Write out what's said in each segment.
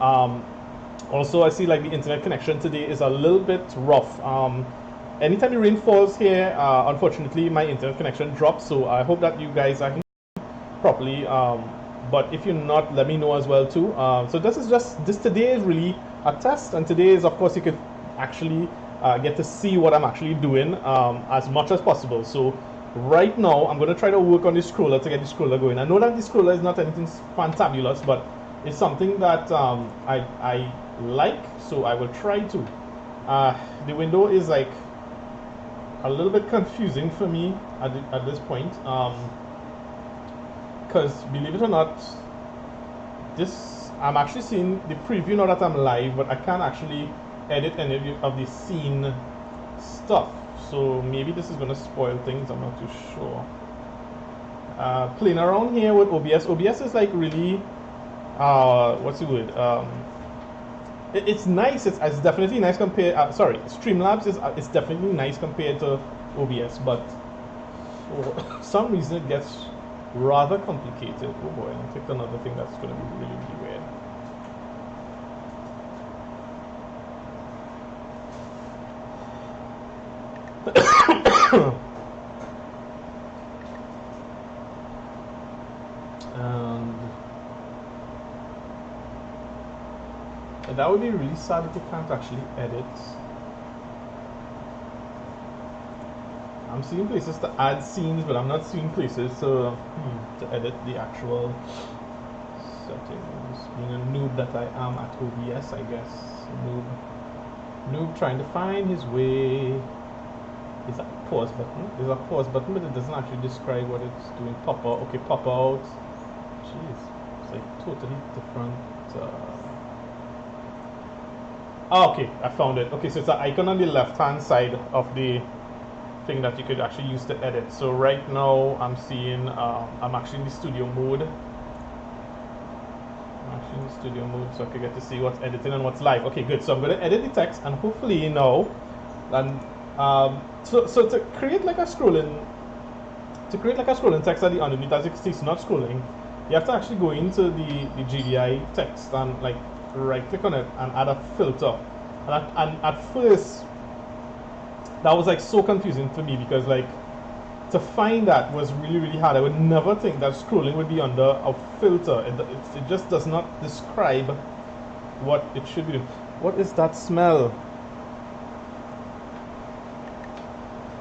Also, I see like the internet connection today is a little bit rough. Anytime the rain falls here, unfortunately, my internet connection drops. So I hope that you guys are properly. But if you're not, let me know as well too. So this today is really a test, and today is, of course, you could actually get to see what I'm actually doing as much as possible. So right now, I'm going to try to work on the scroller to get the scroller going. I know that the scroller is not anything fantabulous, but it's something that I like, so I will try to. The window is like a little bit confusing for me at this point. Because believe it or not, this I'm actually seeing the preview now that I'm live, but I can't actually edit any of the scene stuff. So maybe this is gonna spoil things. I'm not too sure. Playing around here with OBS. OBS is like really, what's the word? It's nice. It's definitely nice compared. Sorry, Streamlabs is it's definitely nice compared to OBS, but for some reason it gets rather complicated. Oh boy, I picked another thing that's going to be really, really weird. And that would be really sad if you can't actually edit. I'm seeing places to add scenes, but I'm not seeing places to edit the actual settings. Being a noob that I am at OBS, I guess. Noob trying to find his way. Is that a pause button? There's a pause button, but it doesn't actually describe what it's doing. Pop out. Okay, pop out. Jeez, it's like totally different. Oh, okay, I found it. Okay, so it's an icon on the left-hand side of the thing that you could actually use to edit. So right now I'm seeing I'm actually in the studio mode. So I can get to see what's editing and what's live. Okay, good. So I'm going to edit the text, and hopefully now, and so to create like a scrolling text at the underneath, as you can see, it's not scrolling. You have to actually go into the GDI text and like right click on it and add a filter. And at first, that was like so confusing for me because like to find that was really, really hard. I would never think that scrolling would be under a filter. It just does not describe what it should be doing. What is that smell?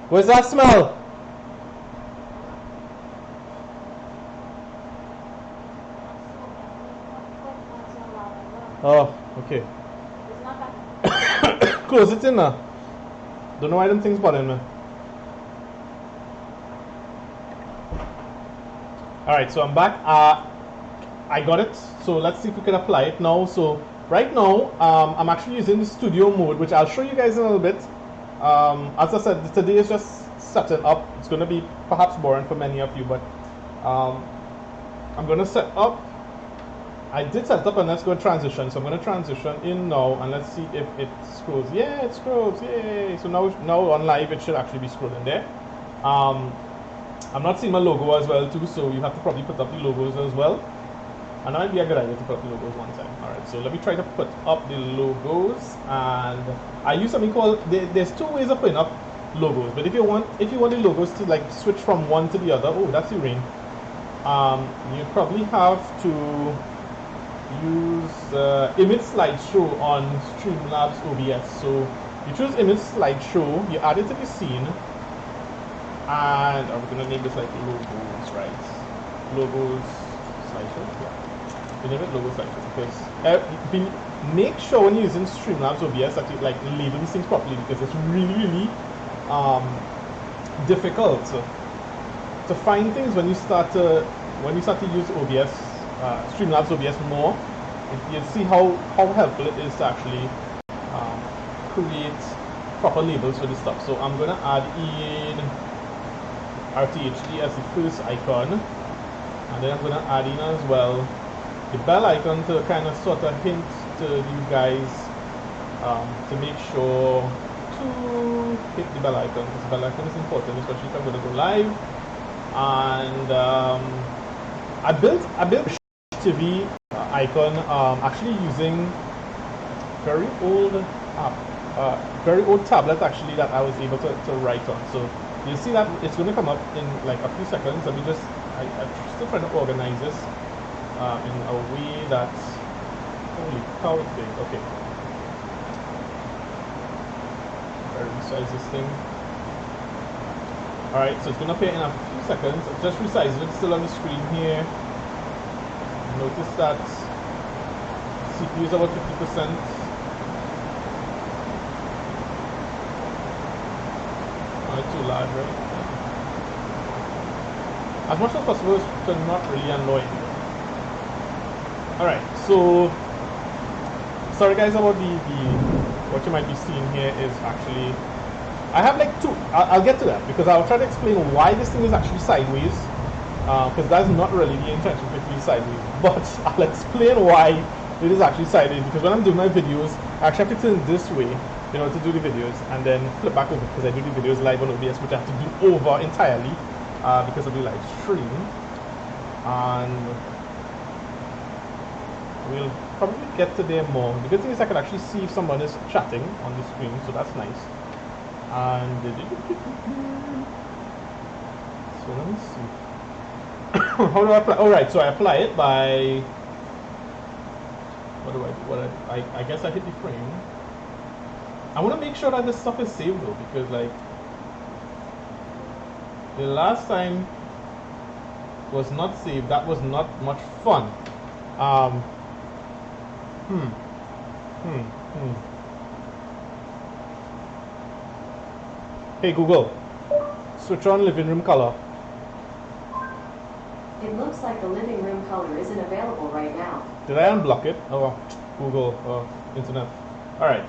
Where's that smell? Oh, okay. Close it in now. Don't know why them things bothering me. Alright, so I'm back. I got it. So let's see if we can apply it now. So right now, I'm actually using the studio mode, which I'll show you guys in a little bit. As I said, today is just setting up. It's going to be perhaps boring for many of you, but I'm going to set up. I did set up, and let's go transition. So I'm going to transition in now, and let's see if it scrolls. Yeah, it scrolls. Yay! So now on live, it should actually be scrolling there. I'm not seeing my logo as well too, so you have to probably put up the logos as well. And that might be a good idea to put up the logos one time. Alright, so let me try to put up the logos, and I use something called, there's two ways of putting up logos, but if you want the logos to like switch from one to the other, oh, that's the rain. You probably have to use image slideshow on Streamlabs OBS. So you choose image slideshow, you add it to the scene, and I'm gonna name this like logos, right? Logos slideshow, yeah. We name it logo slideshow because make sure when you're using Streamlabs OBS that you like label these things properly, because it's really, really difficult to find things when you start to use OBS, Streamlabs OBS more. You see how helpful it is to actually create proper labels for this stuff. So I'm gonna add in Rthd as the first icon, and then I'm gonna add in as well the bell icon to kind of sort of hint to you guys to make sure to hit the bell icon, because the bell icon is important, especially if I'm going to go live. And I built TV. icon, actually using very old app, very old tablet actually that I was able to write on. So you'll see that it's going to come up in like a few seconds. Let me just, I'm still trying to organize this in a way that, holy cow, it's big. Okay. Resize this thing. Alright, so it's going to appear in a few seconds. I've just resized it, still on the screen here. Notice that CPU is about 50%. Not too large, right? As much as possible to not really annoy me. Alright, so sorry guys about the what you might be seeing here is actually, I have like two, I'll get to that because I'll try to explain why this thing is actually sideways, because that's not really the intention for it to be sideways, but I'll explain why it is actually sideways, because when I'm doing my videos, I actually have to turn this way, you know, to do the videos, and then flip back over because I do the videos live on OBS, which I have to do over entirely because of the live stream, and we'll probably get to there more. The good thing is I can actually see if someone is chatting on the screen, so that's nice. And so let me see. How do I apply? All right, so I apply it by, what do I do? I guess I hit the frame. I want to make sure that this stuff is saved though, because like the last time was not saved. That was not much fun. Hey Google, switch on living room color. It looks like the living room color isn't available right now. Did I unblock it? Oh, Google, internet. All right.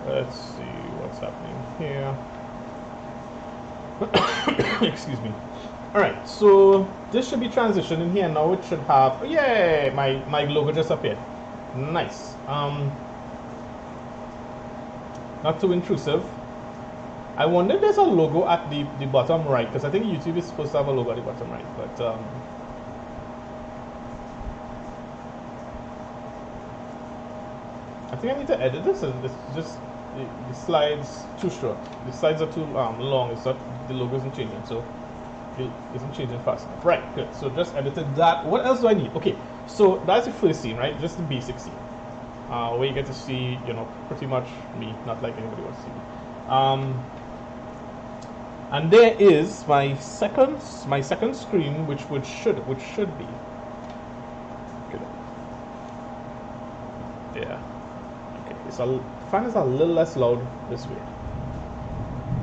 Let's see what's happening here. Excuse me. All right. So this should be transitioning here now. It should have. Oh, yay! My logo just appeared. Nice. Not too intrusive. I wonder if there's a logo at the bottom right, because I think YouTube is supposed to have a logo at the bottom right, but I think I need to edit this. It's just the slides too short. The slides are too long. It's not, the logo isn't changing, so it isn't changing fast enough. Right, good. So just edited that. What else do I need? Okay, so that's the first scene, right? Just the basic scene, where you get to see, you know, pretty much me, not like anybody wants to see me. And there is my second screen, which should be good. Yeah. Okay. So fan is a little less loud this way.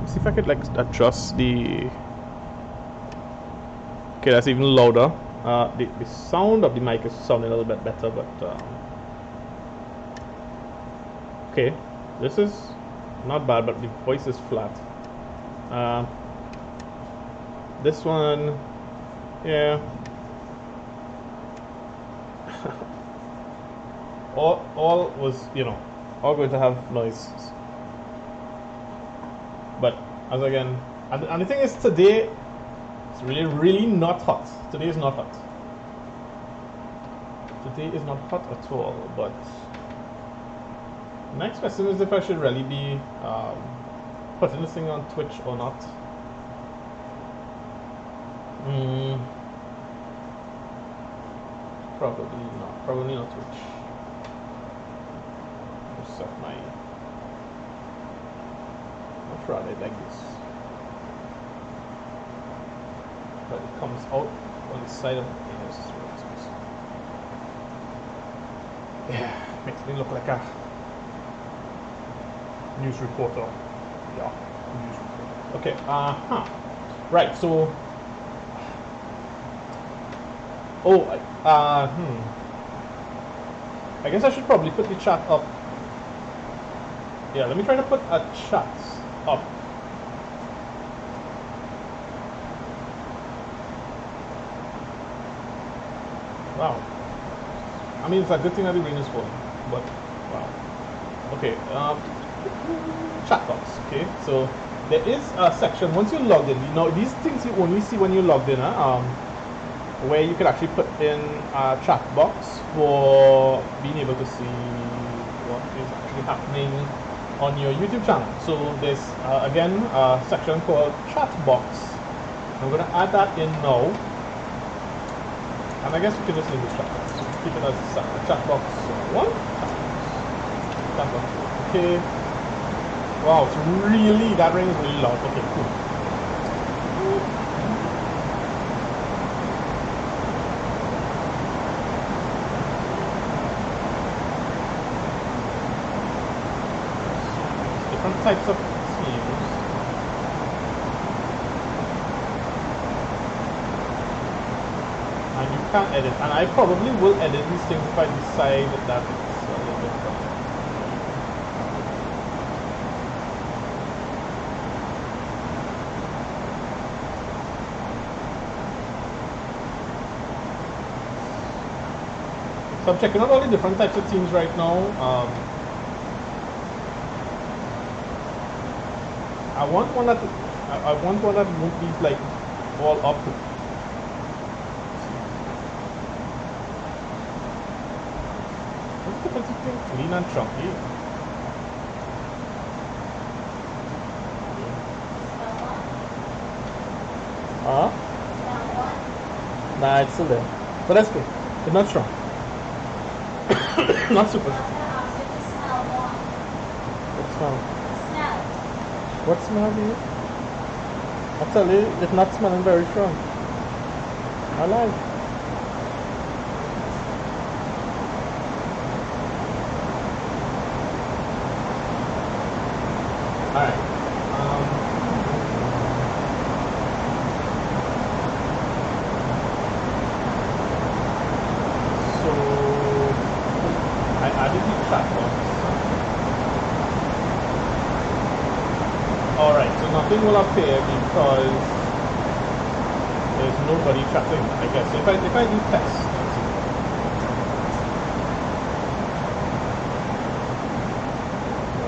Let's see if I could like adjust the. Okay, that's even louder. The sound of the mic is sounding a little bit better, but okay, this is not bad, but the voice is flat. This one, yeah. all was, you know, all going to have noise. But as again, and the thing is, today it's really not hot. Today is not hot. Today is not hot at all. But the next question is if I should really be putting this thing on Twitch or not. Probably not Twitch. Just set my, I'll try it like this, but it comes out on the side of the penis. Yeah, makes me look like a news reporter. Yeah, news reporter. Okay, right, so I guess I should probably put the chat up. Yeah, let me try to put a chat up. Wow. I mean, it's a good thing that the rain is falling, but wow. Okay, chat box. Okay, so there is a section once you log in. You know, these things you only see when you logged in. where you could actually put in a chat box for being able to see what is actually happening on your YouTube channel. So there's again a section called chat box. I'm going to add that in now, and I guess we can just leave the chat box. So keep it as a chat box one. Chat box. Okay. Wow, it's really, that ring is really loud. Okay, cool. Different types of themes. And you can edit, and I probably will edit these things if I decide that it's a little bit fun. So I'm checking out all the different types of themes right now. I want one that won't be like all up. What's the difference between clean and chunky? Huh? Nah, it's still there. But that's good. It's not strong. Not super. What smell? What smell do you? I tell you, it's not smelling very strong. I like. Alright. So I added the chat box. Alright, so nothing will appear because there's nobody chatting, I guess. So if I do test, let's see. No.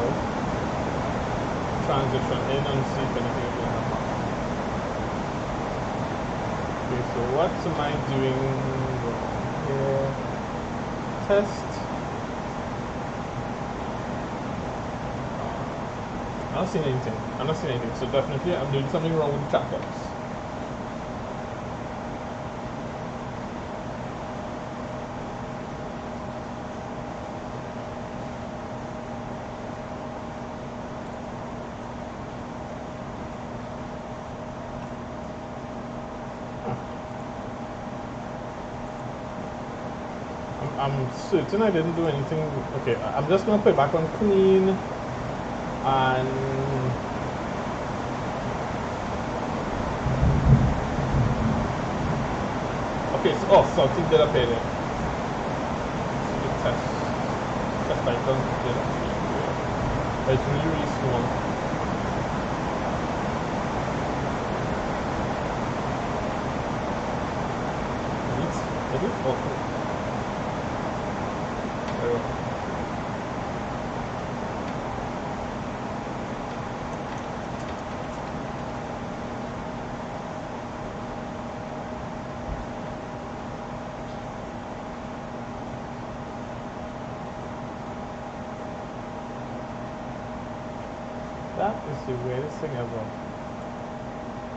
Transition in and see if anything is going to happen. Okay, so what am I doing here? Test. I'm not seeing anything. I'm not seeing anything. So definitely I'm doing something wrong with the chat box. I'm certain I didn't do anything. Okay, I'm just gonna put it back on clean and okay, so something did appear there. Test icon did appear. But it's really, really small. It is awful. There we go. That is the weirdest thing ever.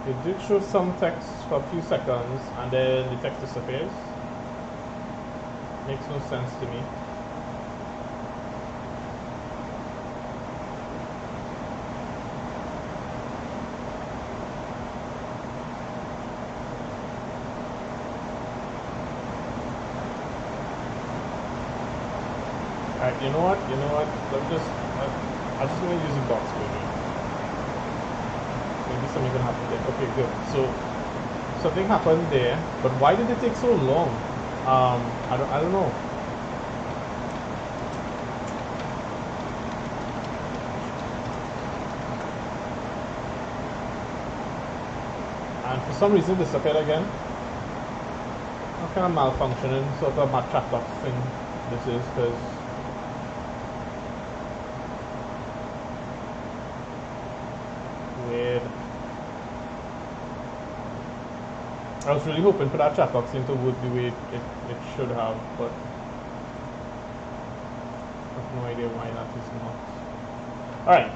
It did show some text for a few seconds and then the text disappears. Makes no sense to me. Alright, you know what? I'm just gonna use the box maybe. Maybe something gonna happen there. Okay, good. So something happened there, but why did it take so long? I don't know. And for some reason disappeared again. What kind of malfunctioning sort of my chat box thing this is, because weird. I was really hoping for that chat box thing to work the way it should have, but I have no idea why that is not. Alright.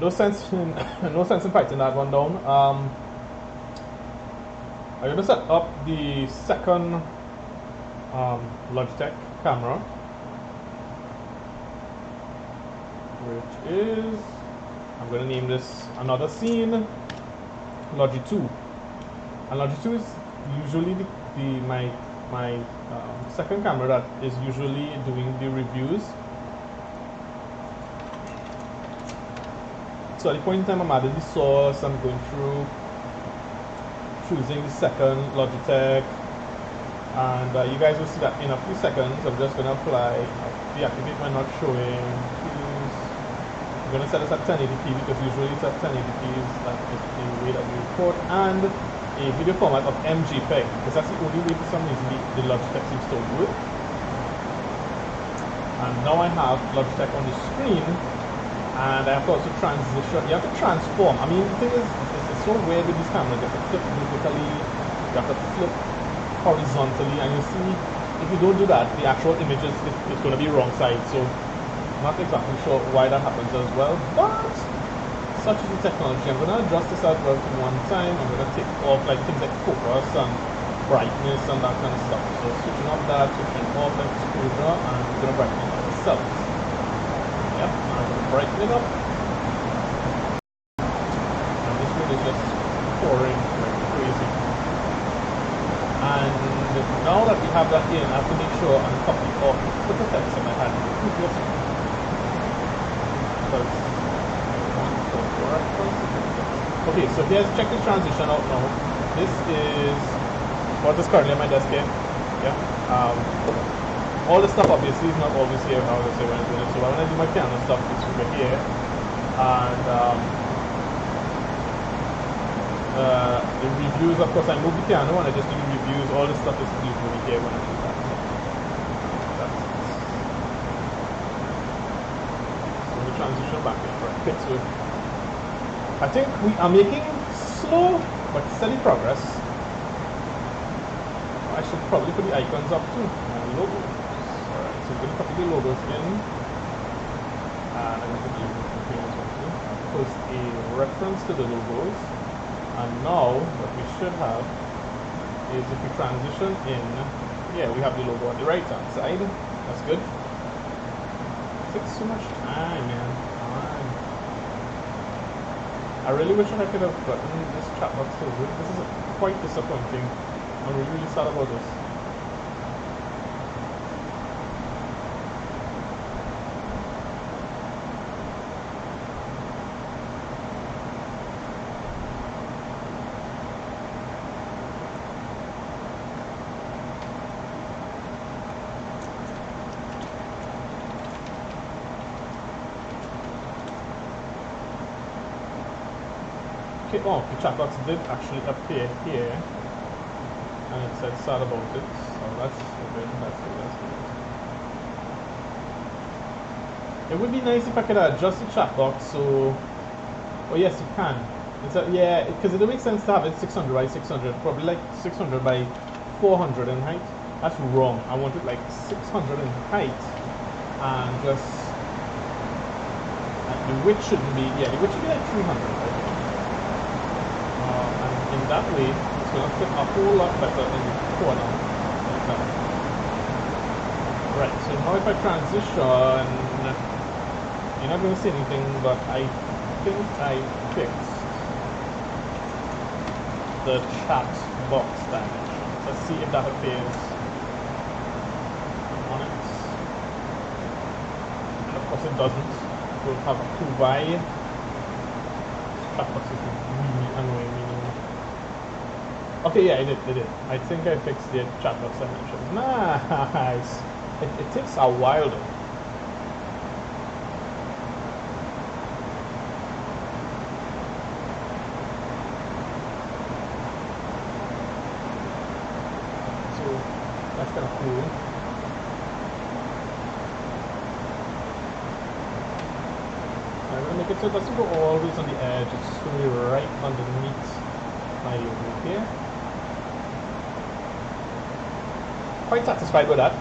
No sense in no sense in fighting that one down. I'm gonna set up the second Logitech camera, which is, I'm gonna name this another scene Logi 2. And Logi 2 is usually my second camera that is usually doing the reviews. So at the point in time I'm adding the source, I'm going through choosing the second Logitech, and you guys will see that in a few seconds. I'm just going to apply, deactivate when not showing, choose. I'm going to set this at 1080p because usually it's at 1080p, that is the way that we record, and a video format of MJPEG, because that's the only way for some reason the Logitech seems to work. And now I have Logitech on the screen, and I have to also transition. You have to transform. I mean, the thing is, it's so weird with these cameras. You have to flip vertically, you have to flip horizontally, and you see, if you don't do that, the actual image is going to be wrong side. So, I'm not exactly sure why that happens as well, but such is the technology. I'm going to adjust this as well to one time. I'm going to take off like things like focus and brightness and that kind of stuff. So, switching off that, switching off the exposure, and I'm going to brighten it myself. Yep, I'm going to brighten it up. And this one is just pouring like crazy. And now that we have that in, I have to make sure I'm copy off the effects that I had in the previous one. Because I want to go reference. Okay, so here's check the transition out now. This is what is currently on my desk here. Yeah. All the stuff obviously is not always here how I say when I'm doing it. So when I do my piano stuff, it's over here. And the reviews, of course, I move the piano and I just do the reviews. All this stuff is usually here when I do that. So let me transition back in. Okay, so I think we are making slow but steady progress. I should probably put the icons up too, and logos. Alright, so we're going to copy the logos in, and I'm going to do this one too. Post a reference to the logos, and now what we should have is if we transition in, yeah, we have the logo on the right hand side. That's good. It takes so much time, man. I really wish I could have gotten this chat box to work. This is quite disappointing. I'm really sad about this. Okay, oh, the chat box did actually appear here. And it said sad about it, so that's good, that's good, that's good. It would be nice if I could adjust the chat box so, oh yes you can. It's a, yeah, because it makes sense to have it 600 by 600, probably like 600 by 400 in height. That's wrong, I want it like 600 in height, and just, and the width shouldn't be, yeah, the width should be like 300, I think. And in that way, it's going to fit a whole lot better in the corner like that. Right, so now if I transition, you're not going to see anything, but I think I fixed the chat box dimension. Let's see if that appears on it. And of course it doesn't. We'll have a clue why. Chat box is really annoying me. Okay, yeah, I did. I think I fixed the chat box dimensions. Nice! It takes a while though. So, that's kind of cool. I'm going to make it so it doesn't go always on the edge. It's just going to be right underneath my logo here. quite satisfied with that.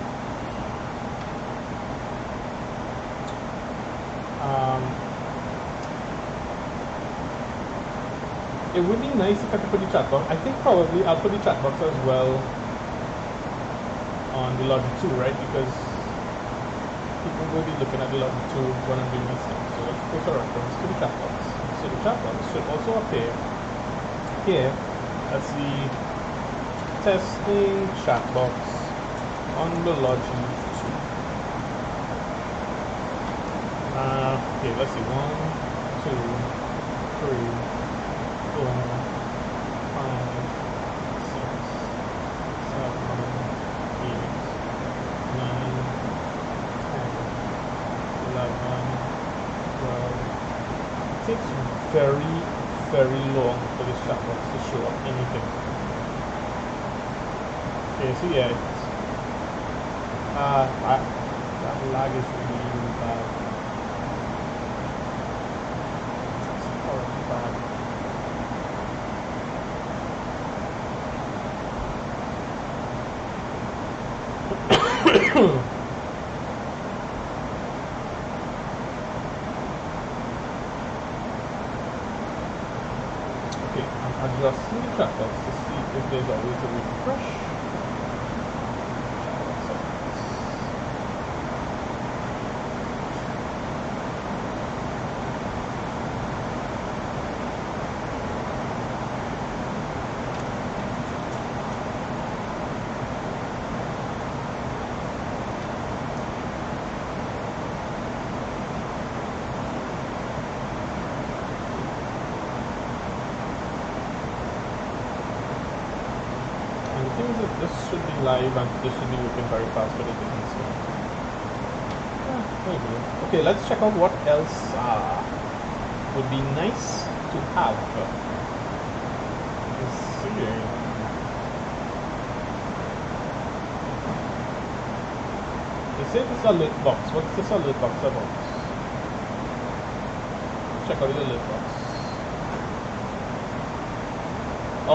It would be nice if I could put the chat box. I think probably I'll put the chat box as well on the Logic 2, right? Because people will be looking at the Logic 2 when I'm doing this thing. So let's go to reference to the chat box. So the chat box should also appear here as the testing chat box on the Logic 2. Okay, let's see. 1, 2, 3. 4, 5, 6, 7, 8, 9, 10, 11, 12. It takes very, very long for this chat box to show up anything. Okay, so yeah, that lag is really, really bad. It's horribly bad. Okay, I'm adjusting the chat box to see if there's always a refresh. This should be live and this should be working very fast, but it isn't. So, maybe. Okay, let's check out what else would be nice to have. Let's see. They say this alert box. What's this alert box about? Check out the alert box.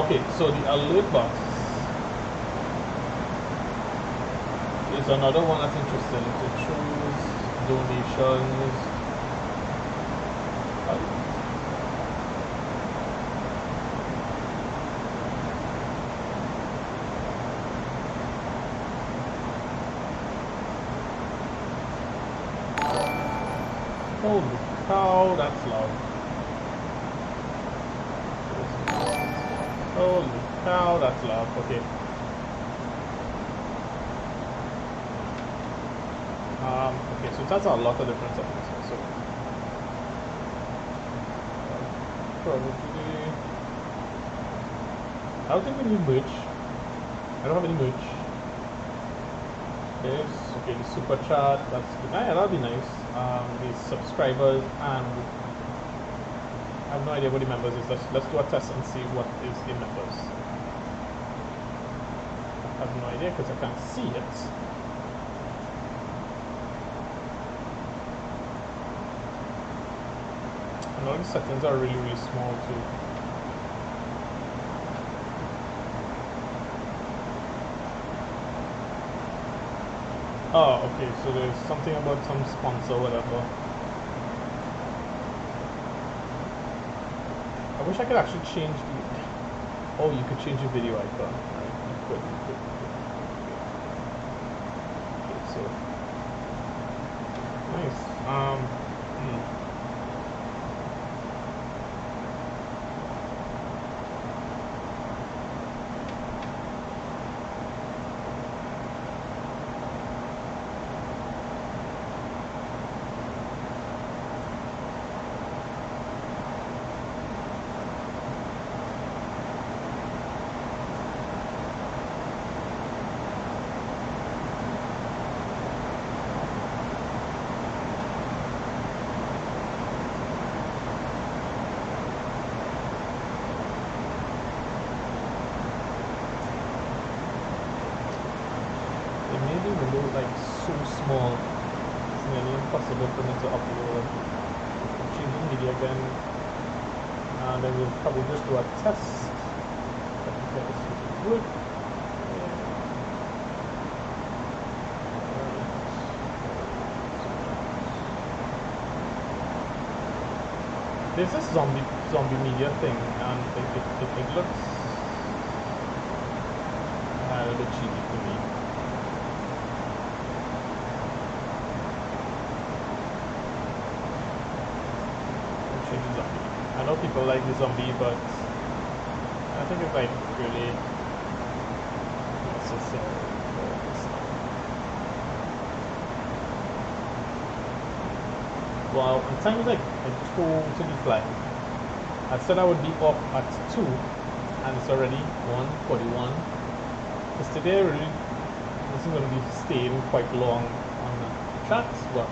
Okay, so the alert box is another one that's interesting. To choose donations. Holy cow, that's loud. Holy cow, that's loud. Okay. Okay, so that's a lot of different settings. So probably I don't think we need merch. I don't have any merch. Okay, the super chat, that's good. Yeah, that'll be nice. The subscribers, and I have no idea what the members is. Let's do a test and see what is the members. I have no idea because I can't see it. And all the settings are really, really small too. Oh, okay, so there's something about some sponsor, whatever. I wish I could actually change the... Oh, you could change the video icon. Right, you could. Okay, so... Nice. Window like so small, it's nearly impossible for me to upload. Changing media again, and then we'll probably just do a test. Let me get this to work. There's this zombie media thing, and it looks a little bit cheesy to me. Change the zombie. I know people like the zombie, but I think it's like really necessary for this stuff. Well, and time is like totally flying. I said I would be up at 2, and it's already 1:41. Because today, really, this is going to be staying quite long on the chat, but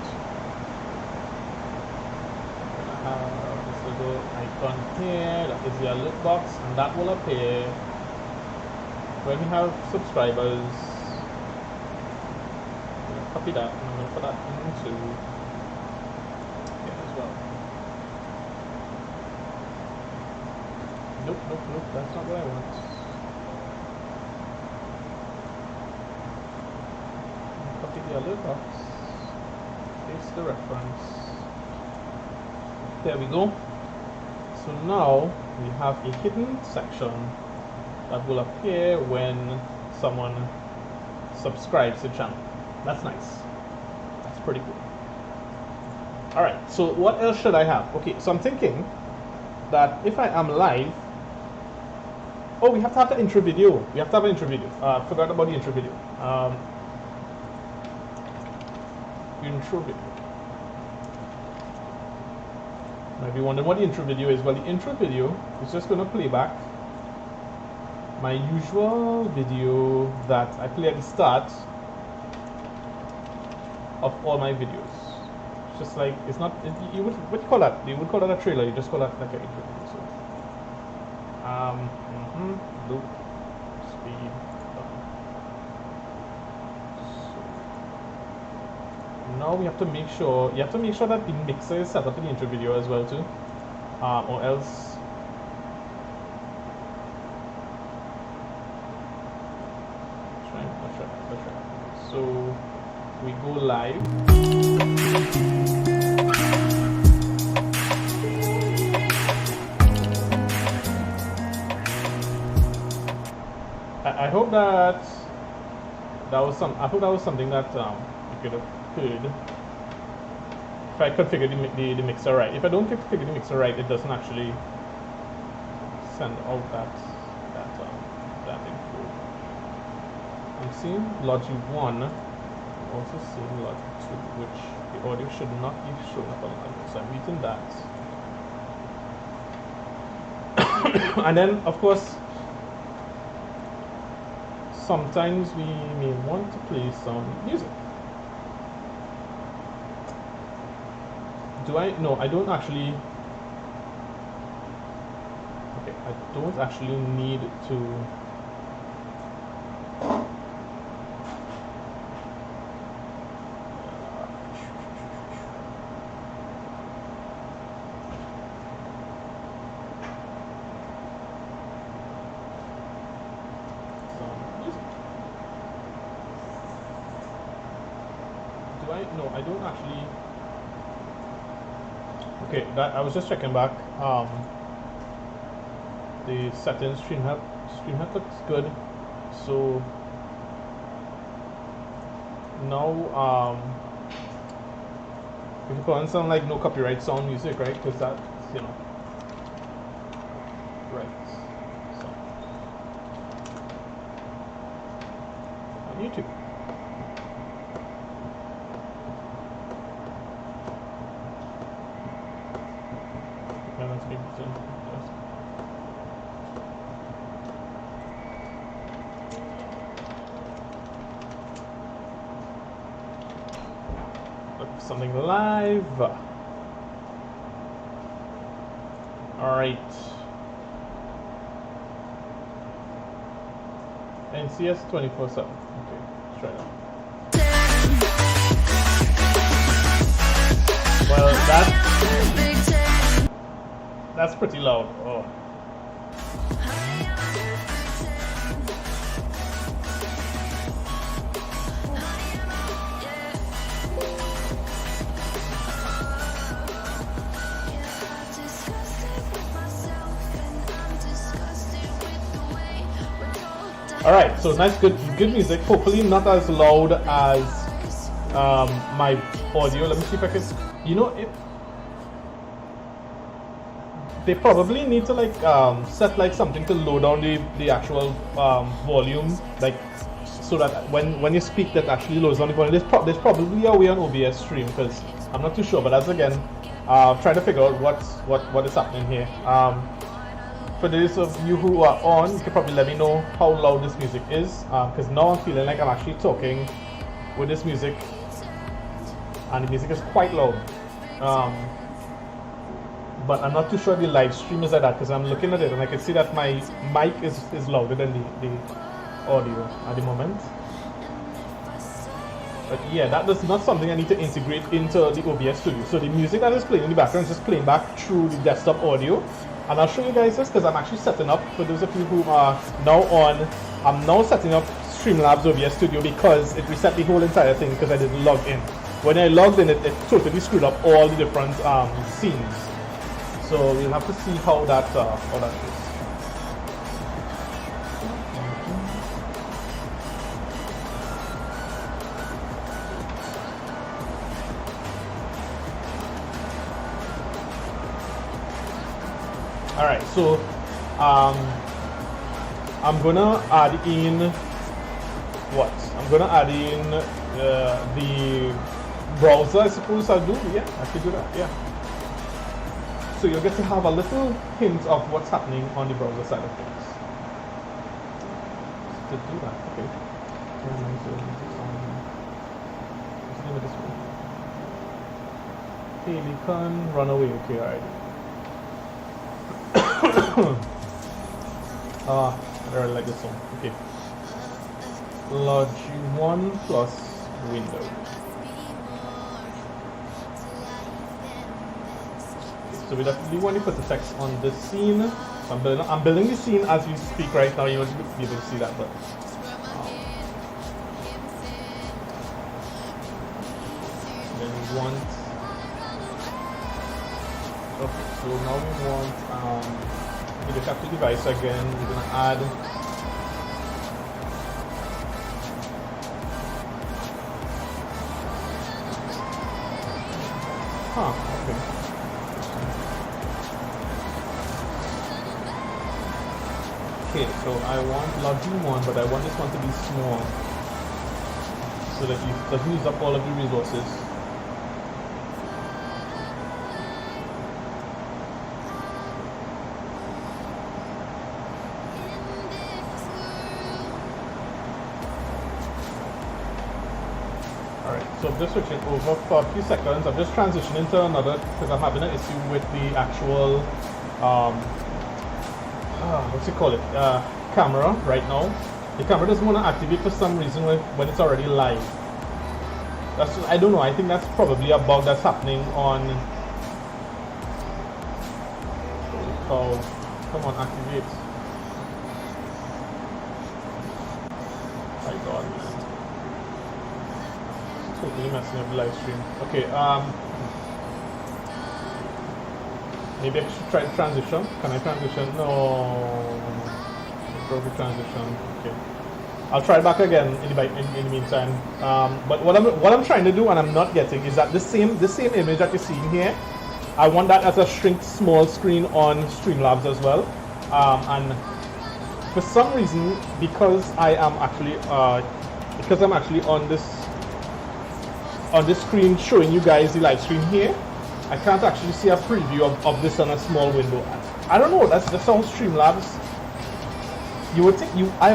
I have this little icon here, that is the alert box, and that will appear when we have subscribers. I'm going to copy that, and I'm going to put that into as well. Nope, that's not what I want. Copy the alert box, paste the reference. There we go. So now we have a hidden section that will appear when someone subscribes to the channel. That's nice. That's pretty cool. Alright, so what else should I have? Okay, so I'm thinking that if I am live, oh, we have to have the intro video. We have to have an intro video. Forgot about the intro video. Intro video. Now, if you wonder what the intro video is, well, the intro video is just going to play back my usual video that I play at the start of all my videos. It's just like, it's not, you would, what do you call that? You would call that a trailer, you just call that like an intro video. So, loop, speed, done. So, now we have to make sure, you have to make sure that the mixer is set up in the intro video as well too, or else let's try. So we go live. I hope that was something that you could have heard if I configure the mixer right. If I don't configure the mixer right, it doesn't actually send out that info. I'm seeing logic 1, I'm also seeing logic 2, which the audio should not be shown up on the audio, so I'm muting that. And then, of course, sometimes we may want to play some music. No, I don't actually. Okay, I don't actually need to. No, I don't actually. Okay, that I was just checking back. The settings stream help looks good. So now we can put on some like no copyright sound music, right? Because that's, you know, right. So on YouTube. Something live. All right. NCS 24/7. Okay, let's try that. Well, that's pretty loud. Oh. All right, so nice, good music. Hopefully not as loud as my audio. Let me see if I can. You know, they probably need to like set like something to low down the actual volume, like so that when you speak, that actually loads down the volume. There's probably a way on OBS stream because I'm not too sure, but that's again trying to figure out what is happening here. For those of you who are on, you can probably let me know how loud this music is, because now I'm feeling like I'm actually talking with this music, and the music is quite loud. But I'm not too sure the live stream is like that, because I'm looking at it and I can see that my mic is louder than the audio at the moment. But yeah, that is not something I need to integrate into the OBS studio. So the music that is playing in the background is just playing back through the desktop audio. And I'll show you guys this because I'm actually setting up, for those of you who are now on, I'm now setting up Streamlabs OBS Studio because it reset the whole entire thing because I didn't log in. When I logged in, it totally screwed up all the different scenes. So we'll have to see how that is. All right, so I'm gonna add in what? I'm gonna add in the browser, I suppose I'll do. Yeah, I could do that. Yeah. So you'll get to have a little hint of what's happening on the browser side of things. To do that, okay. What's the name of this one? Pelican Runaway. Okay, all right. I really like this one. Okay. Logi 1 plus Windows. So we definitely want to put the text on this scene. So I'm building the scene as we speak right now. You won't be able to see that, but then we want. Okay, so now we want the capture device again. We're gonna add okay. Okay, so I want Logi 1, but I want this one to be small so that it doesn't use up all of the resources. So I'm just switching over for a few seconds. I'm just transitioning to another because I'm having an issue with the actual, what's it called? Camera right now. The camera doesn't want to activate for some reason when it's already live. I don't know. I think that's probably a bug that's happening on. Come on, activate. My God, man. Totally messing up the live stream. Okay, maybe I should try to transition. Can I transition? No. Broke the transition. Okay. I'll try back again in the meantime. But what I'm trying to do and I'm not getting is that the same image that you're seeing here, I want that as a shrink small screen on Streamlabs as well. And for some reason, because I'm actually on this screen showing you guys the live stream here, I can't actually see a preview of this on a small window. I don't know, that's how Streamlabs. You would think I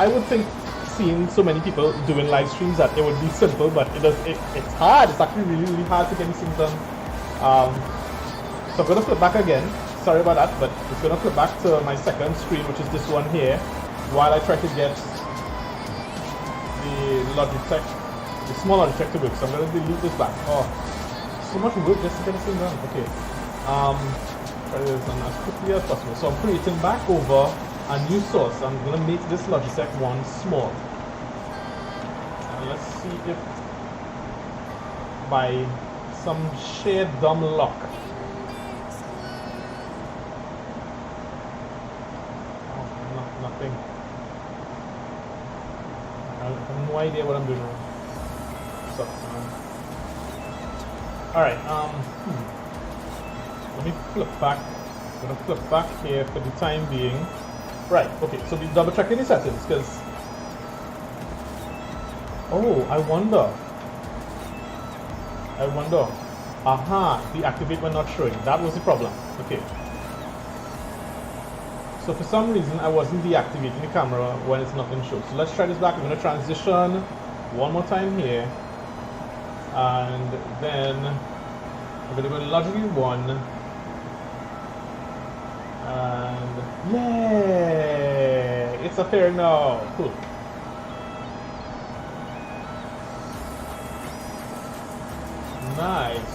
would think seeing so many people doing live streams that it would be simple, but it's hard. It's actually really hard to get these things done. So I'm gonna flip back again. Sorry about that, but it's gonna flip back to my second screen, which is this one here, while I try to get the Logitech. The smaller detector work, so I'm going to delete this back. Oh, so much work just to get this thing done. Okay. Try this done as quickly as possible. So I'm creating back over a new source. I'm going to make this Logitech one small. And let's see if by some sheer dumb luck. Oh, nothing. no idea what I'm doing wrong. Sucks, man. Alright, let me flip back. I'm gonna flip back here for the time being. Right, okay, so we double checking the settings because oh, I wonder. Aha, the activate when not showing. That was the problem. Okay. So for some reason I wasn't deactivating the camera when it's not in show. So let's try this back. I'm gonna transition one more time here. And then I'm gonna go to logically 1. And yay! It's appearing now. Cool. Nice.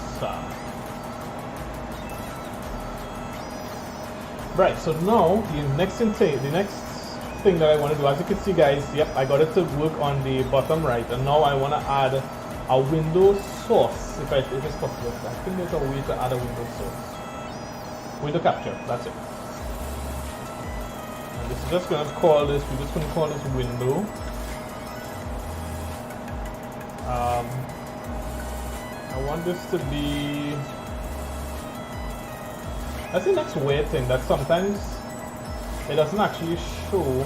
Right, so now the next thing that I want to do, as you can see guys, yep, I got it to work on the bottom right, and now I want to add a window source if it's possible. I think there's a way to add a window source. Window capture, that's it. And this is just going to call this, we're just going to call this window. I want this to be, that's the next weird thing, that sometimes it doesn't actually show.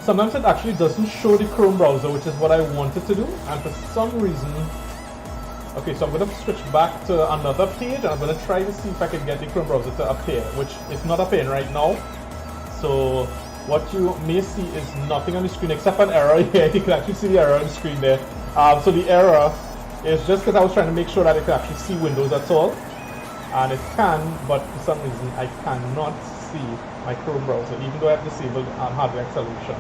Sometimes it actually doesn't show the Chrome browser, which is what I wanted to do, and for some reason, okay, so I'm going to switch back to another page, and I'm going to try to see if I can get the Chrome browser to appear, which is not appearing right now. So what you may see is nothing on the screen except an error here. You can actually see the error on the screen there. So the error is just because I was trying to make sure that it can actually see Windows, that's all. And it can, but for some reason I cannot see my Chrome browser, even though I have disabled hardware acceleration.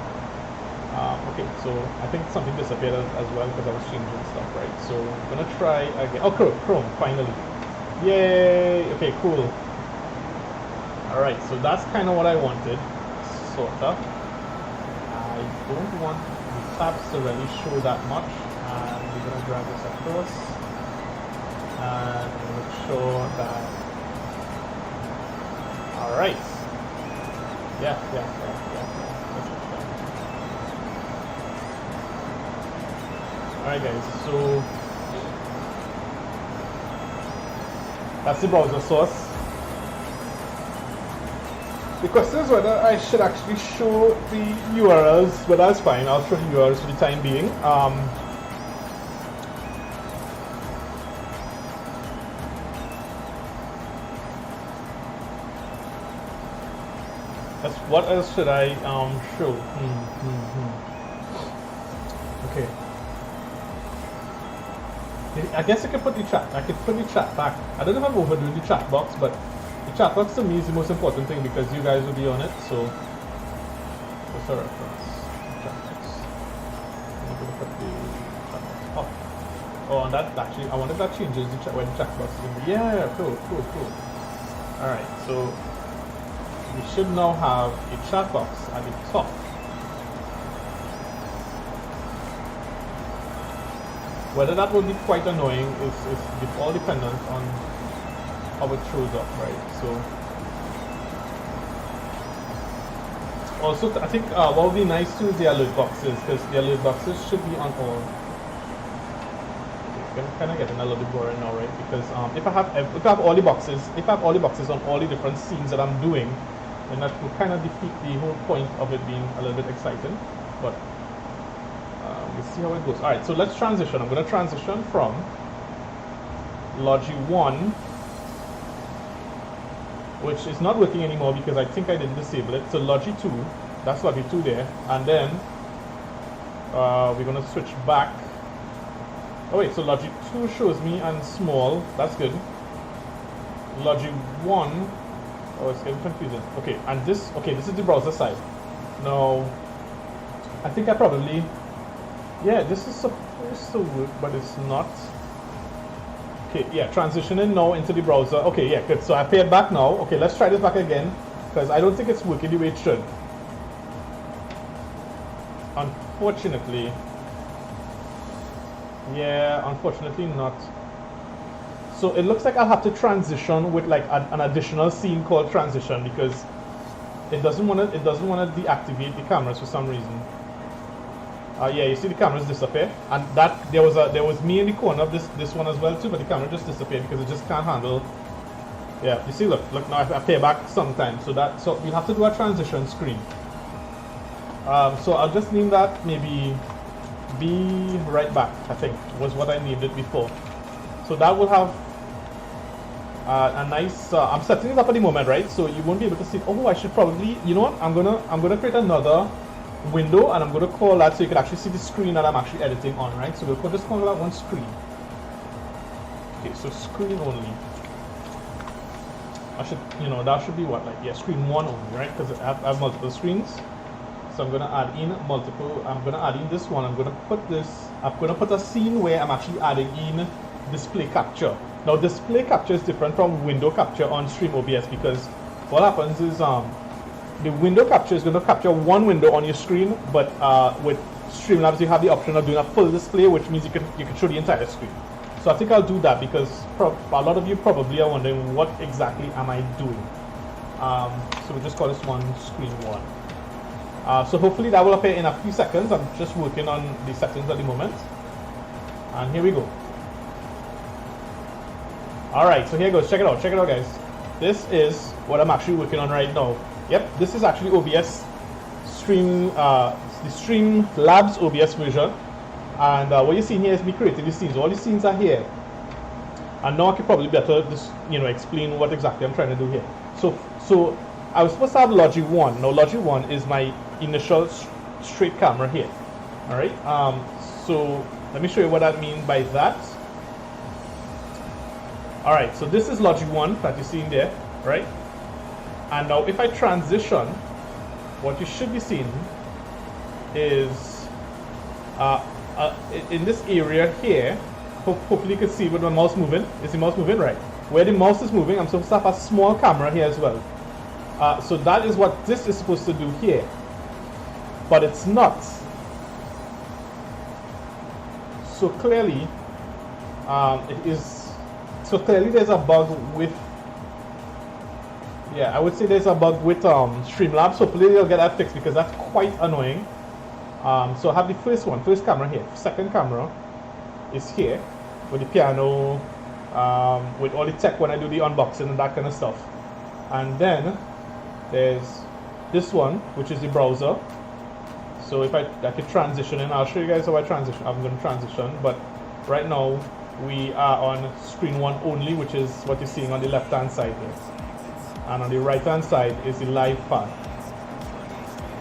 Okay, so I think something disappeared as well because I was changing stuff, right? So I'm gonna try again. Oh, Chrome, finally. Yay! Okay, cool. Alright, so that's kind of what I wanted. Sort of. I don't want the tabs to really show that much, and we're going to drag this across and make sure that, alright, yeah. Alright guys, so that's the browser source. The question is whether I should actually show the URLs, but that's fine. I'll show the URLs for the time being. What else should I show? Okay. I guess I could put the chat. I could put the chat back. I don't know if I'm overdoing the chat box, but the chat box to me is the most important thing because you guys will be on it, so just a reference. Chat box. I'm going to put the chat box up. Oh, and that actually, I wonder if that changes the chat, where the chat box is going to be. Yeah, cool. Alright, so we should now have a chat box at the top. Whether that will be quite annoying is all dependent on how it shows up, right? So also I think what would be nice too is the alert boxes, because the alert boxes should be on all. Okay, I'm kind of getting a little bit boring now, right? Because if I have all the boxes, on all the different scenes that I'm doing, then that will kind of defeat the whole point of it being a little bit exciting. But we'll see how it goes. Alright, so let's transition. I'm going to transition from Logi 1, which is not working anymore because I think I didn't disable it, to Logi 2. That's Logi 2 there. And then we're going to switch back. Oh wait, so Logi 2 shows me and small. That's good. Logi 1. Oh, it's getting confusing. Okay, and this is the browser side. Now, I think I probably, yeah, this is supposed to work, but it's not. Okay, yeah, transitioning now into the browser. Okay, yeah, good. So I paired back now. Okay, let's try this back again, because I don't think it's working the way it should. Unfortunately. Yeah, unfortunately not. So it looks like I'll have to transition with like an additional scene called transition, because it doesn't want to deactivate the cameras for some reason. Yeah, you see the cameras disappear, and that there was me in the corner of this one as well too, but the camera just disappeared because it just can't handle. Yeah, you see, look now I play back sometimes, so we'll have to do a transition screen. So I'll just name that maybe be right back. I think was what I named it before. So that will have a nice. I'm setting it up at the moment, right? So you won't be able to see. Oh, I should probably. You know what? I'm gonna create another window, and I'm gonna call that so you can actually see the screen that I'm actually editing on, right? So we'll just call that one screen. Okay, so screen only. I should, that should be what, like, yeah, screen one only, right? Because I have multiple screens. So I'm gonna add in multiple. I'm gonna add in this one. I'm gonna put a scene where I'm actually adding in display capture. Now display capture is different from window capture on Stream OBS, because what happens is the window capture is going to capture one window on your screen, but with Streamlabs you have the option of doing a full display, which means you can show the entire screen. So I think I'll do that because a lot of you probably are wondering what exactly am I doing. So we'll just call this one screen one. So hopefully that will appear in a few seconds. I'm just working on the settings at the moment. And here we go. Alright, so here goes. Check it out guys. This is what I'm actually working on right now. Yep, this is actually OBS Stream, the Streamlabs OBS version. And what you're seeing here is me creating these scenes. All these scenes are here. And now I can probably better just, explain what exactly I'm trying to do here. So I was supposed to have Logi 1. Now Logi 1 is my initial straight camera here. Alright, so let me show you what I mean by that. Alright, so this is Logi 1 that you're seeing there, right? And now if I transition, what you should be seeing is in this area here, hopefully you can see with my mouse moving. Is the mouse moving? Right. Where the mouse is moving, I'm supposed to have a small camera here as well. So that is what this is supposed to do here. But it's not. So clearly, it is. So clearly there's a bug with. Yeah, I would say there's a bug with Streamlabs. Hopefully they'll get that fixed because that's quite annoying. So I have the first camera here. Second camera is here with the piano, with all the tech when I do the unboxing and that kind of stuff. And then there's this one, which is the browser. So if I could transition in, I'll show you guys how I transition. I'm going to transition, but right now we are on screen one only, which is what you're seeing on the left hand side here. And on the right hand side is the live path.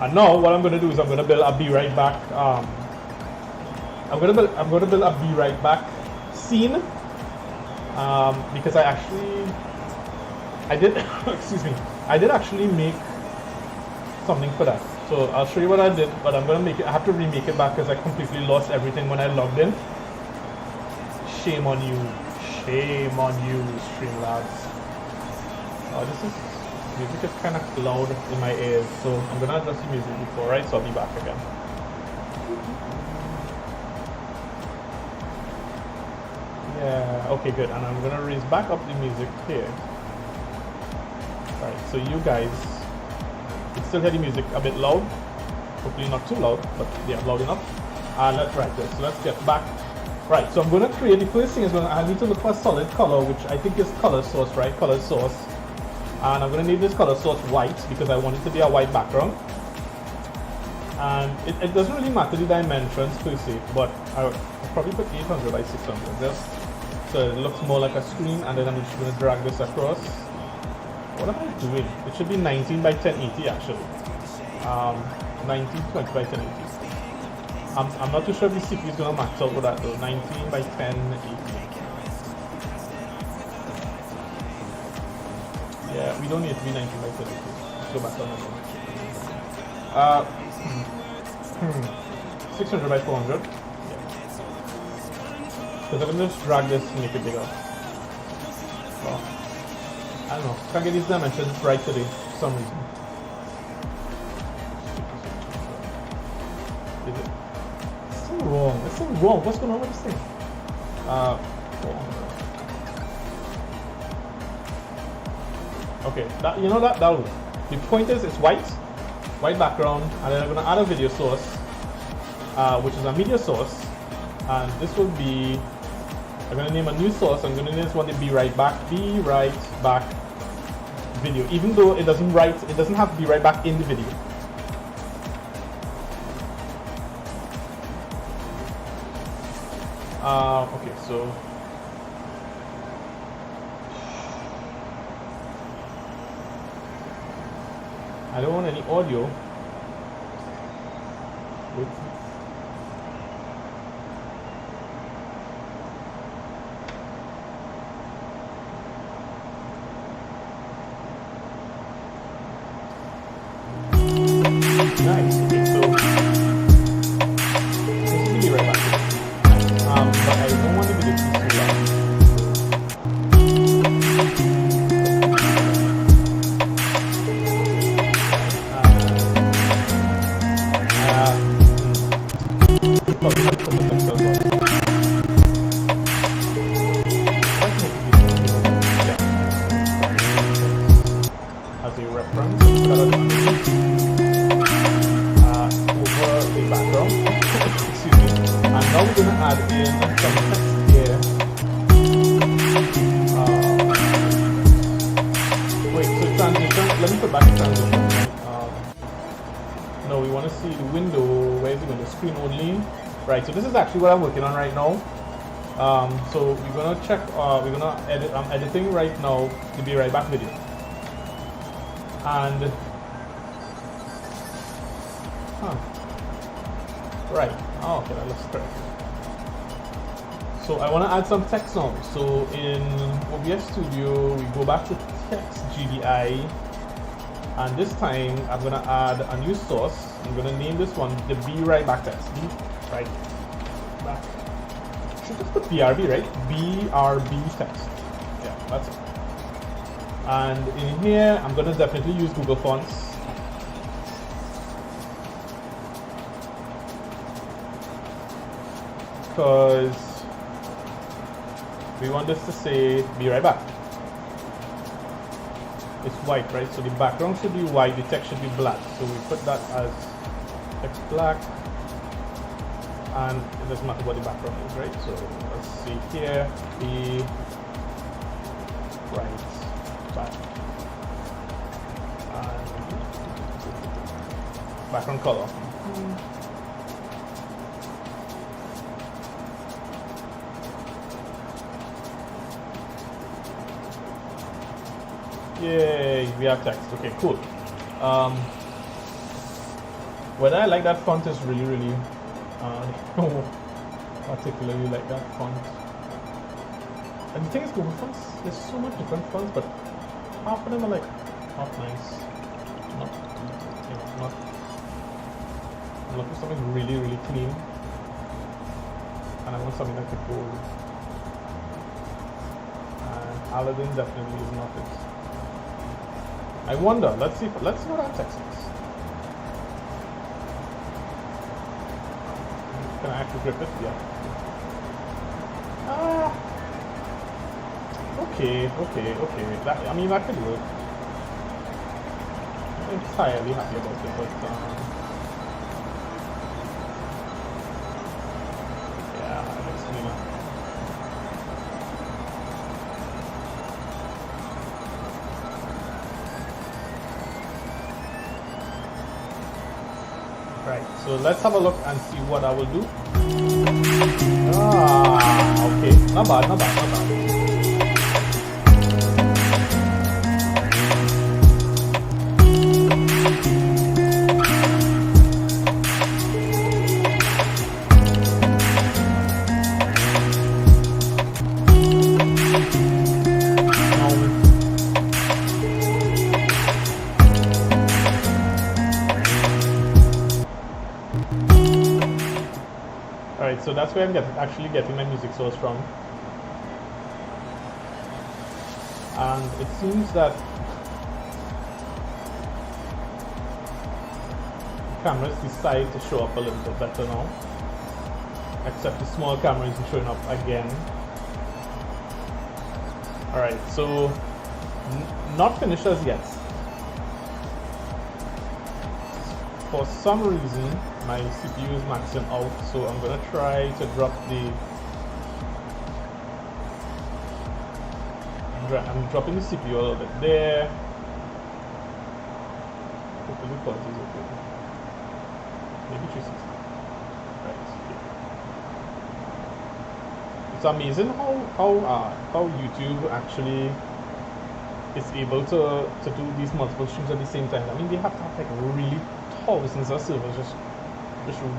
And now what I'm going to do is I'm going to build a be right back. I'm going to build a be right back scene because I did excuse me, I did actually make something for that. So I'll show you what I did, but I'm going to make it. I have to remake it back because I completely lost everything when I logged in. Shame on you, Streamlabs. Music is kind of loud in my ears, so I'm gonna adjust the music before, right? So I'll be back again. Yeah, okay, good. And I'm gonna raise back up the music here. Right, so you guys can still hear the music a bit loud. Hopefully not too loud, but yeah, loud enough. Let's write this. So let's get back. Right, so I'm gonna create, the first thing is I need to look for a solid color, which I think is color source, right? Color source. And I'm going to name this color source white because I want it to be a white background. And it doesn't really matter the dimensions per se, but I'll probably put 800 by 600 just so it looks more like a screen, and then I'm just going to drag this across. What am I doing? It should be 19 by 1080 actually. 1920 by 1080. I'm not too sure if the CPU is going to max out with that though. 19 by 1080. Yeah, we don't need to be 19 by 30. Let's go back on that. 600 by 400. Yeah. Because I'm going to just drag this and make it bigger. Well, I don't know. Can't get these dimensions right today for some reason. Is it? It's so wrong. It's so wrong. What's going on with this thing? 400. Okay, that'll work. the point is it's white background, and then I'm going to add a video source, which is a media source, and this will be, I'm going to name a new source. I'm going to name this one the Be Right Back video, even though it doesn't have Be Right Back in the video. Okay, so I don't want any audio. Wait. Nice. Okay, so this is Be Right Back. But I don't want the video to be too loud. As a reference, over the background. Excuse me. And now we're going to add in some text here. Wait, so transition. Let me put back the transition. No, we want to see the window. Where is the window? Screen only. Right. So this is actually what I'm working on right now. So we're gonna check. We're gonna edit. I'm editing right now the Be Right Back video. And right. Oh, okay, that looks correct. So I want to add some text now. So in OBS Studio, we go back to text GDI, and this time I'm going to add a new source. I'm going to name this one the Be Right Back text. Be Right Back. Should just put BRB, right? BRB text. Yeah, that's it. And in here, I'm going to definitely use Google Fonts. Because we want this to say Be Right Back. It's white, right? So the background should be white, the text should be black. So we put that as text black, and it doesn't matter what the background is, right? So let's see here, Be Right Back. And background color. Yay, we have text. Okay, cool. Whether I like that font is really particularly like that font. And the thing is, Google Fonts, there's so much different fonts, but half of them are like half nice. Not, you know, not. I'm looking for something really clean, and I want something that could go. And Aladdin definitely is not it. I wonder. Let's see what our text is. Can I actually grip it? Yeah. Okay. That, I mean, that could work. I'm entirely happy about it, but yeah, let's clean up. Right, so let's have a look and see what I will do. Okay, not bad. Alright, so that's where I'm actually getting my music source from. And it seems that the cameras decide to show up a little bit better now. Except the small camera isn't showing up again. Alright, so not finished as yet. For some reason, my CPU is maxing out, so I'm gonna try to drop the. I'm dropping the CPU a little bit there. Hopefully the quality is okay. Maybe 360. Right. It's amazing how YouTube actually is able to do these multiple streams at the same time. I mean, they have to have like really thousands of servers just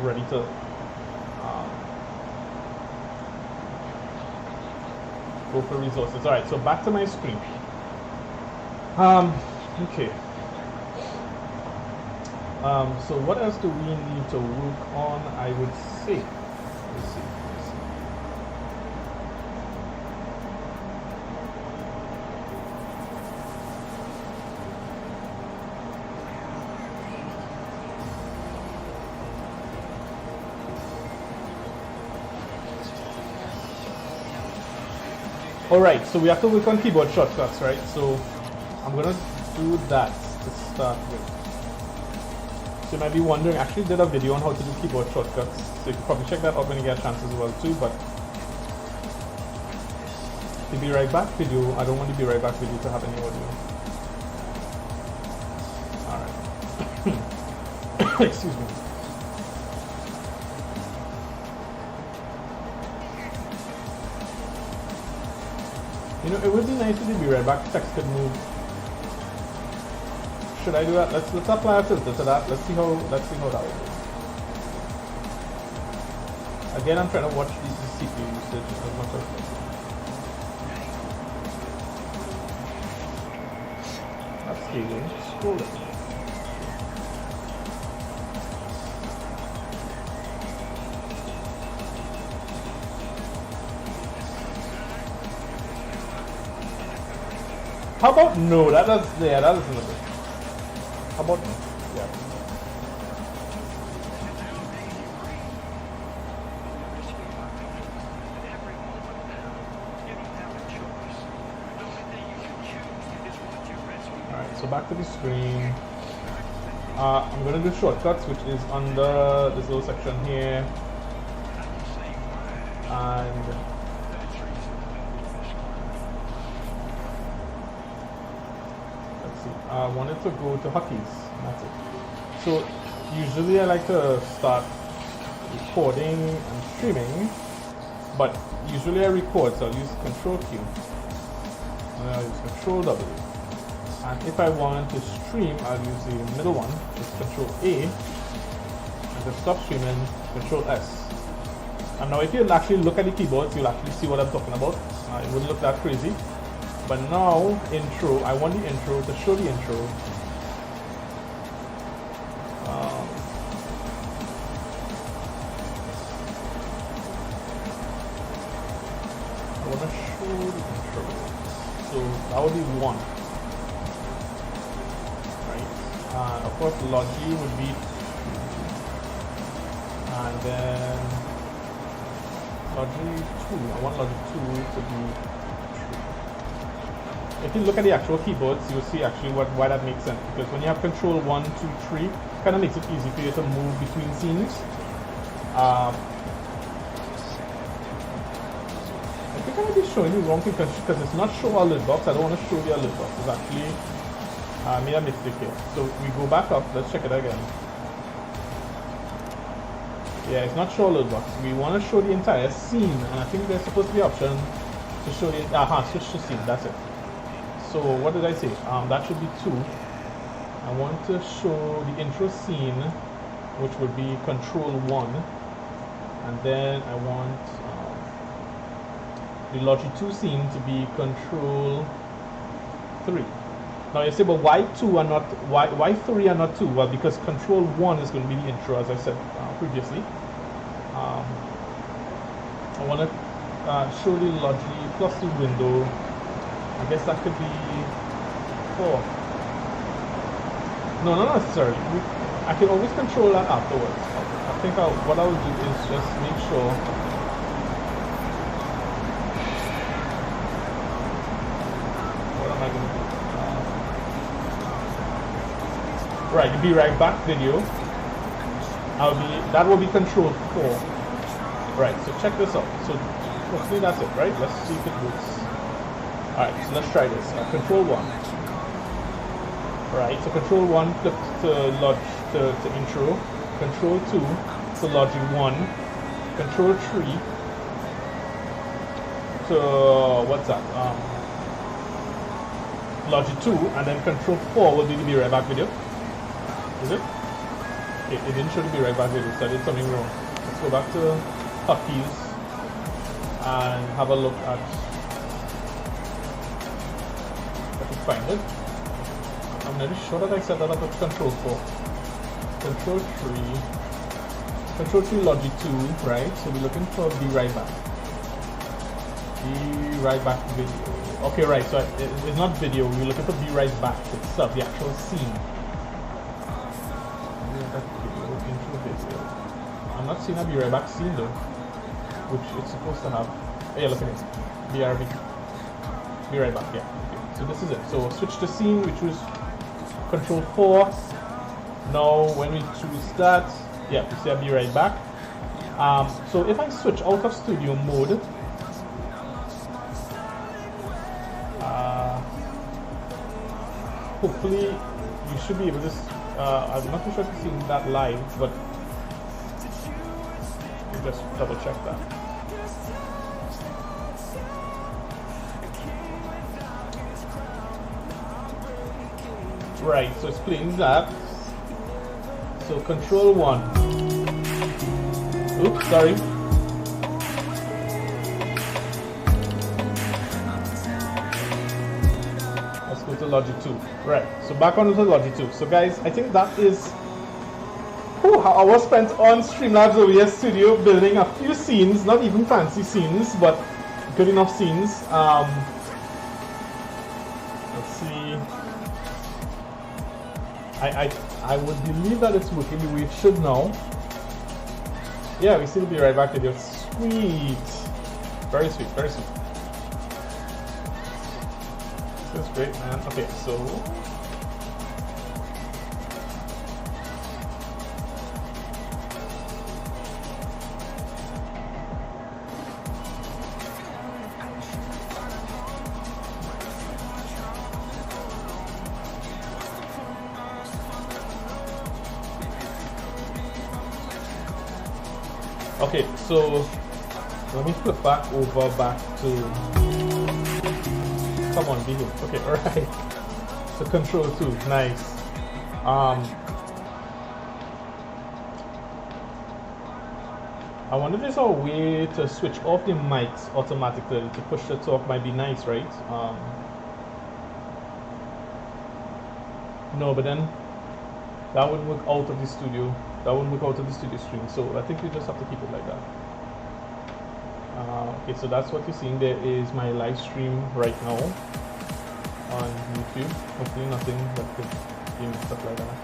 ready to go for resources. All right, so back to my screen. Okay. So what else do we need to work on? I would say. Let's see. Alright, so we have to work on keyboard shortcuts, right? So I'm gonna do that to start with. So you might be wondering, I actually did a video on how to do keyboard shortcuts, so you can probably check that out when you get a chance as well too, but the be right back video, I don't want the be right back video to have any audio. Alright. Excuse me. You know, it would be nice to be right back. Text could move. Should I do that? Let's apply a filter to that. Let's see how that will go. Again, I'm trying to watch the CPU usage as much as possible. That's scaling. Scrolling. How about no? That is another. How about no? Yeah. Alright, so back to the screen. I'm gonna do shortcuts, which is under this little section here. And I wanted to go to hotkeys. That's it. So usually I like to start recording and streaming, but usually I record, so I'll use Control Q and I'll use Control W. And if I want to stream, I'll use the middle one, which is Control A, and to stop streaming, Control S. And now if you actually look at the keyboards, you'll actually see what I'm talking about. It wouldn't look that crazy. But now, intro, I want the intro to show the intro. I want to show the intro. So that would be one. Right? And of course, Logi would be 2. And then Logi 2. I want Logi 2 to be. If you look at the actual keyboards, you'll see actually why that makes sense. Because when you have Control 1, 2, 3, it kind of makes it easy for you to move between scenes. I think I might be showing you the wrong thing because it's not show alert box. I don't want to show the alert box. It's actually made a mistake here. So we go back up. Let's check it again. Yeah, it's not show alert box. We want to show the entire scene, and I think there's supposed to be an option to show the switch to scene. That's it. So what did I say? That should be 2. I want to show the intro scene, which would be Control 1, and then I want the Logi 2 scene to be Control 3. Now you say, but why 2 are not why 3 are not 2? Well, because Control 1 is going to be the intro, as I said previously. I want to show the Logi plus the window. I guess that could be 4. No, not necessarily. I can always control that afterwards. I think what I will do is just make sure. What am I going to do? Right, the be right back video. that will be control 4. Right, so check this out. So hopefully that's it, right? Let's see if it works. Alright, so let's try this. Control 1. Right, so control 1 flip to intro. Control 2 to logic 1. Control 3 to what's that? Logic 2, and then control 4 will be the Be Right Back video. Is it? Okay, it didn't show the Be Right Back video, so I did something wrong. Let's go back to hotkeys and have a look at if I can find it. I'm not sure that I set that up with control 4. Control 3 logic 2, right? So we're looking for Be Right Back. Be Right Back video. Okay, right, so it's not video, we're looking for Be Right Back itself, the actual scene. I'm not seeing a Be Right Back scene though, which it's supposed to have. Oh yeah, look at it. BRB. Be Right Back, yeah. Okay. So this is it. So switch to scene, we choose control 4. Now when we choose that, yeah, we see a Be Right Back. So if I switch out of studio mode, hopefully you should be able to, I'm not too sure if you've seen that live, but just double check that. Right, so it's playing that. So control 1. Oops, sorry. Let's go to logic 2. Right, so back on to logic 2. So guys, I think that is I was spent on Streamlabs OBS Studio building a few scenes, not even fancy scenes, but good enough scenes. Let's see. I would believe that it's working the way it should now. Yeah, we still Be Right Back video. Sweet. Very sweet, very sweet. This is great, man. Okay, so okay, so let me flip back to come on, behave. Okay, alright. So control 2, nice. I wonder if there's a way to switch off the mics automatically to push the talk. Might be nice, right? No, but then that would work out of the studio. That wouldn't work out of the studio stream. So I think we just have to keep it like that. Okay, so that's what you're seeing. There is my live stream right now on YouTube. Hopefully nothing that could be stuff like that.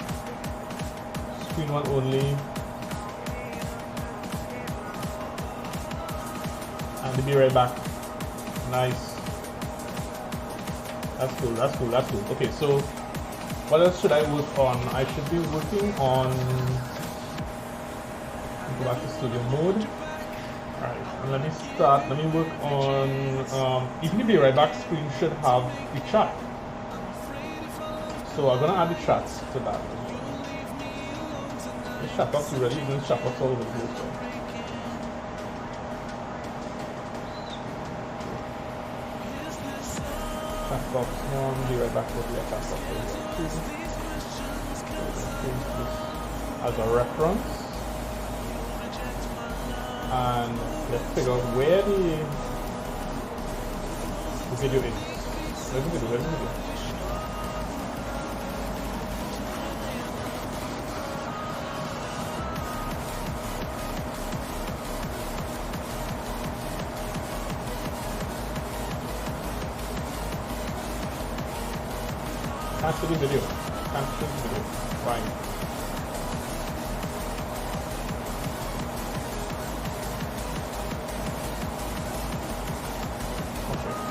Screen 1 only. And to Be Right Back. Nice. That's cool, that's cool, that's cool. Okay, so what else should I work on? I should be working on, go back to studio mode. Alright, and let me work on, even the Be Right Back screen should have the chat. So I'm gonna add the chats to that. The chat box already, even chat box all over the place. So. Chat box 1, Be Right Back will be a chat box 2. As a reference. And let's figure out where the video is. Where's the video? Can't see the video. Fine.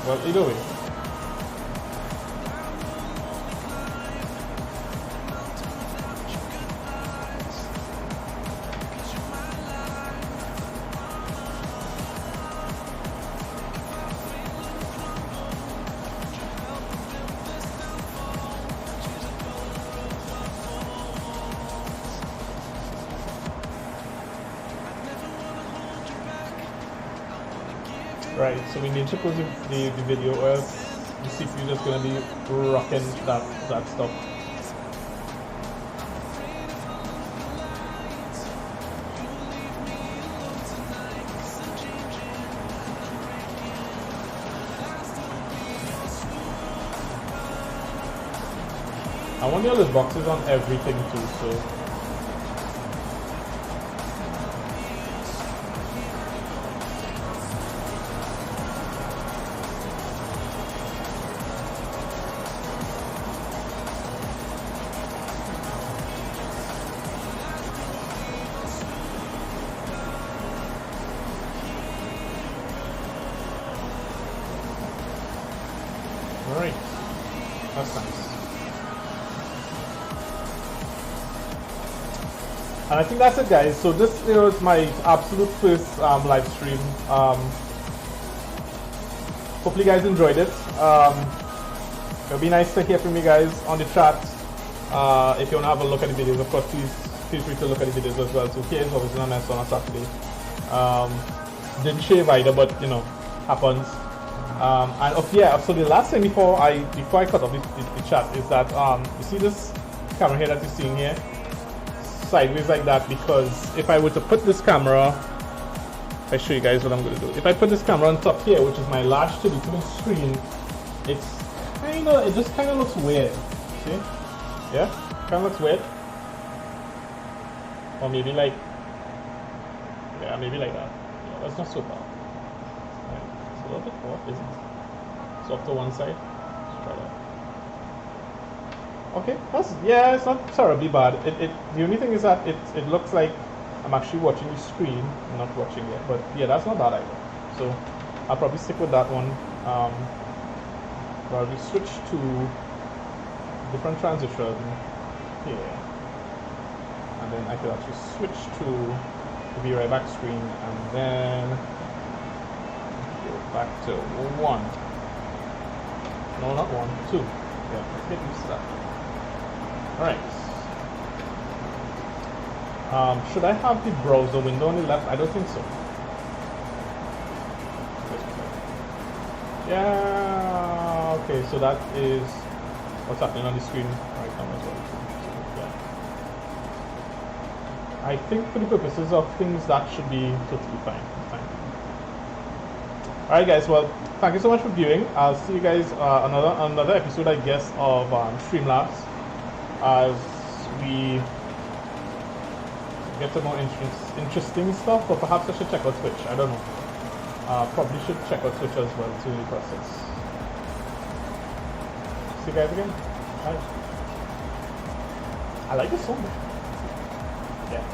Well, either way. Right, so we need to pause the video, or else the CPU is just gonna be rocking that stuff. I want the other boxes on everything too, so. Alright, that's nice. And I think that's it, guys. So this is my absolute first live stream. Hopefully you guys enjoyed it. It'll be nice to hear from you guys on the chat. If you want to have a look at the videos, of course, please feel free to look at the videos as well. So here is obviously not nice on a Saturday. Didn't shave either, but you know, happens. And yeah, so the last thing before I cut off the chat is that you see this camera here that you're seeing here sideways like that, because if I were to put this camera, if I show you guys what I'm going to do, if I put this camera on top here, which is my large 32-inch screen, it just kind of looks weird. See? Yeah, kind of looks weird. Or maybe like, yeah, maybe like that. Yeah, that's not so bad. It's a little bit off, isn't it? It's off to one side. Let's try that. Okay, it's not terribly bad. The only thing is that it looks like I'm actually watching the screen, I'm not watching it. But yeah, that's not bad either. So I'll probably stick with that one. Probably switch to different transition here, and then I could actually switch to the be right back screen, and then go back to 1. No, not 1, 2. Yeah, let's get used to that. Alright. Should I have the browser window on the left? I don't think so. Yeah, okay, so that is what's happening on the screen right now as well. So, yeah. I think for the purposes of things, that should be totally fine. Alright guys, well, thank you so much for viewing. I'll see you guys another episode, I guess, of Streamlabs, as we get some more interesting stuff. But perhaps I should check out Twitch. I don't know. Probably should check out Twitch as well to the process. See you guys again. Bye. I like this so much. Yeah.